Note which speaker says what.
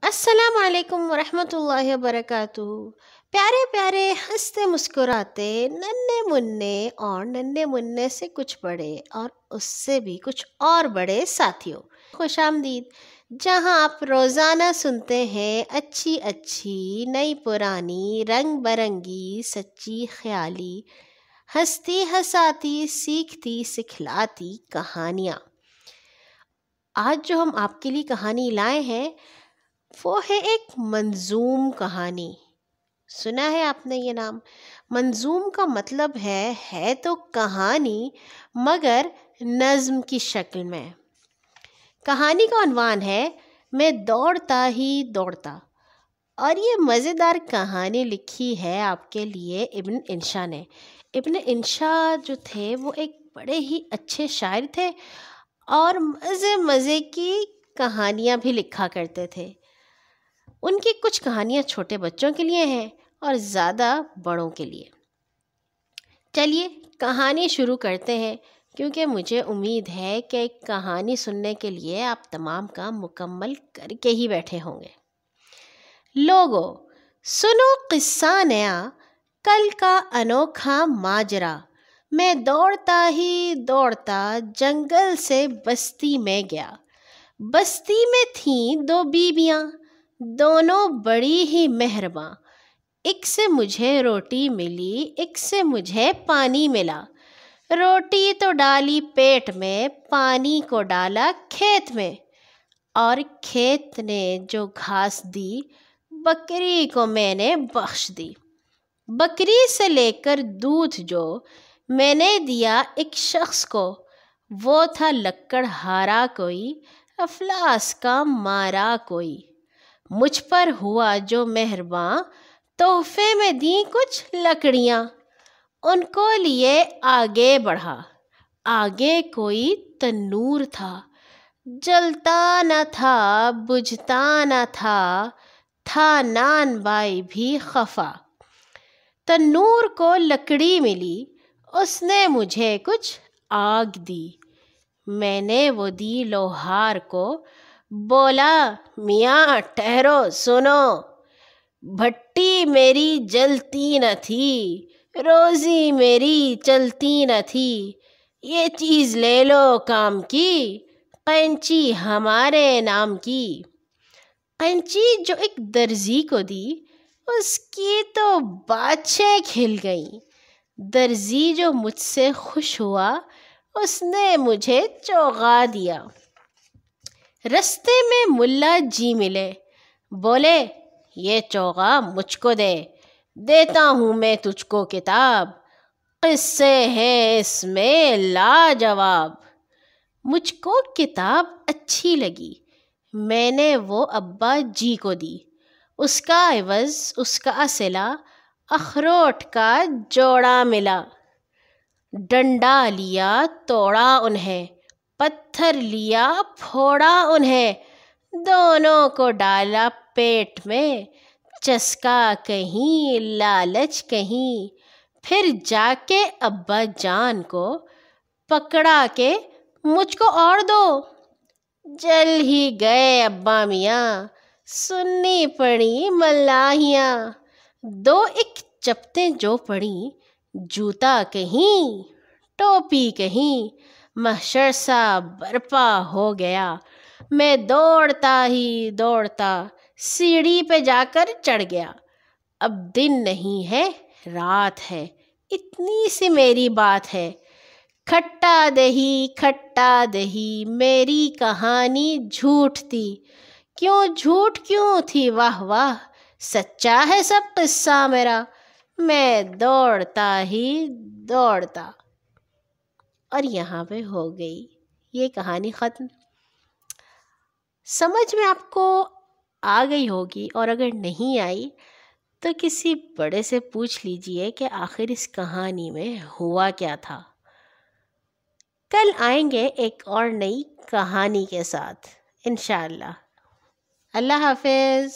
Speaker 1: السلام علیکم ورحمۃ اللہ وبرکاتہ۔ پیارے پیارے ہنستے مسکراتے ننھے منّے اور ننھے منّے سے کچھ بڑے اور اس سے بھی کچھ اور بڑے ساتھیوں، خوش آمدید، جہاں آپ روزانہ سنتے ہیں اچھی اچھی نئی پرانی رنگ برنگی سچی خیالی ہستی ہساتی سیکھتی سکھلاتی کہانیاں۔ آج جو ہم آپ کے لیے کہانی لائے ہیں وہ ہے ایک منظوم کہانی۔ سنا ہے آپ نے یہ نام؟ منظوم کا مطلب ہے تو کہانی مگر نظم کی شکل میں۔ کہانی کا عنوان ہے میں دوڑتا ہی دوڑتا، اور یہ مزیدار کہانی لکھی ہے آپ کے لیے ابن انشا نے۔ ابن انشا جو تھے وہ ایک بڑے ہی اچھے شاعر تھے اور مزے مزے کی کہانیاں بھی لکھا کرتے تھے۔ ان کی کچھ کہانیاں چھوٹے بچوں کے لیے ہیں اور زیادہ بڑوں کے لیے۔ چلیے کہانی شروع کرتے ہیں، کیونکہ مجھے امید ہے کہ کہانی سننے کے لیے آپ تمام کام مکمل کر کے ہی بیٹھے ہوں گے۔ لوگو سنو قصہ نیا، کل کا انوکھا ماجرا۔ میں دوڑتا ہی دوڑتا جنگل سے بستی میں گیا۔ بستی میں تھیں دو بیویاں، دونوں بڑی ہی مہرباں۔ ایک سے مجھے روٹی ملی، ایک سے مجھے پانی ملا۔ روٹی تو ڈالی پیٹ میں، پانی کو ڈالا کھیت میں، اور کھیت نے جو گھاس دی بکری کو میں نے بخش دی۔ بکری سے لے کر دودھ جو میں نے دیا ایک شخص کو، وہ تھا لکڑہارا کوئی، افلاس کا مارا کوئی۔ مجھ پر ہوا جو مہرباں، تحفے میں دیں کچھ لکڑیاں۔ ان کو لیے آگے بڑھا، آگے کوئی تنور تھا، جلتا نہ تھا بجھتا نہ تھا، تھا نان بائی بھی خفا۔ تنور کو لکڑی ملی، اس نے مجھے کچھ آگ دی۔ میں نے وہ دی لوہار کو، بولا میاں ٹھہرو سنو۔ بھٹی میری جلتی نہ تھی، روزی میری چلتی نہ تھی، یہ چیز لے لو کام کی، قینچی ہمارے نام کی۔ قینچی جو ایک درزی کو دی، اس کی تو باتیں کھل گئیں۔ درزی جو مجھ سے خوش ہوا، اس نے مجھے چوغا دیا۔ رستے میں ملا جی ملے، بولے یہ چوغا مجھ کو دے، دیتا ہوں میں تجھ کو کتاب، قصے ہیں اس میں لاجواب۔ مجھ کو کتاب اچھی لگی، میں نے وہ ابا جی کو دی۔ اس کا عوض، اس کا صلہ، اخروٹ کا جوڑا ملا۔ ڈنڈا لیا توڑا انہیں، پتھر لیا پھوڑا انہیں، دونوں کو ڈالا پیٹ میں، چسکا کہیں لالچ کہیں۔ پھر جا کے ابا جان کو پکڑا کے مجھ کو اور دو۔ جل ہی گئے ابا میاں، سننی پڑی ملاحیاں۔ دو ایک چپتیں جو پڑیں، جوتا کہیں ٹوپی کہیں، محشر سا برپا ہو گیا۔ میں دوڑتا ہی دوڑتا سیڑھی پہ جا کر چڑھ گیا۔ اب دن نہیں ہے رات ہے، اتنی سی میری بات ہے۔ کھٹا دہی میری کہانی جھوٹ تھی، جھوٹ کیوں تھی واہ واہ، سچا ہے سب قصہ میرا، میں دوڑتا ہی دوڑتا۔ اور یہاں پہ ہو گئی یہ کہانی ختم۔ سمجھ میں آپ کو آ گئی ہوگی، اور اگر نہیں آئی تو کسی بڑے سے پوچھ لیجئے کہ آخر اس کہانی میں ہوا کیا تھا۔ کل آئیں گے ایک اور نئی کہانی کے ساتھ انشاءاللہ۔ اللہ حافظ۔